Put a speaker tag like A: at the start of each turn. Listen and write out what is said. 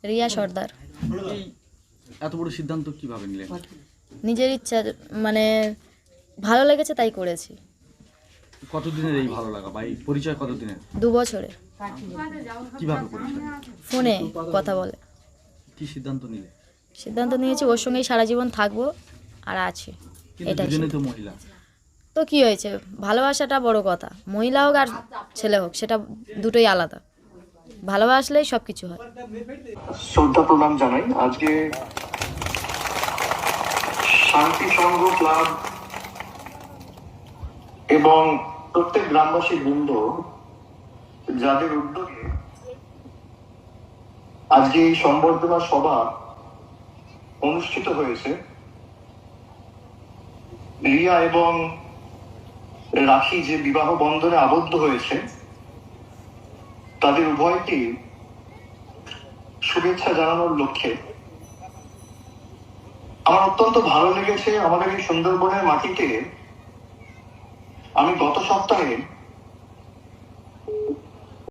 A: রিয়া সর্দার।
B: এই এত বড় সিদ্ধান্ত কিভাবে নিলেন?
A: নিজের ইচ্ছা, মানে ভালো লেগেছে তাই করেছি।
B: কতদিনের এই ভালো লাগা বা এই পরিচয় কতদিনের?
A: 2 বছরে।
B: কিভাবে পরিচয়?
A: ফোনে কথা বলে
B: কি সিদ্ধান্ত নিলে?
A: সিদ্ধান্ত নিয়েছি ওর সঙ্গেই সারা জীবন থাকবো আর আছি।
B: কিন্তু
A: এটাই
B: দুজনেই তো মহিলা।
A: তো কি হয়েছে, ভালোবাসাটা বড় কথা। মহিলা হোক আর ছেলে হোক, সেটা দুটোই আলাদা। ভালোবাসলেই সব কিছু হয়।
C: শ্রদ্ধা প্রণাম জানাই। আজকে শান্তি সংঘ ক্লাব এবং প্রত্যেক গ্রামবাসী বৃন্দ যাদের উদ্যোগে আজকে এই সম্বর্ধনা সভা অনুষ্ঠিত হয়েছে, রিয়া এবং রাখি যে বিবাহ বন্ধনে আবদ্ধ হয়েছে, তাদের উভয়কে শুভেচ্ছা জানানোর লক্ষ্যে আমার অত্যন্ত ভালো লেগেছে। আমাদের এই সুন্দরবনের মাটিতে আমি গত সপ্তাহে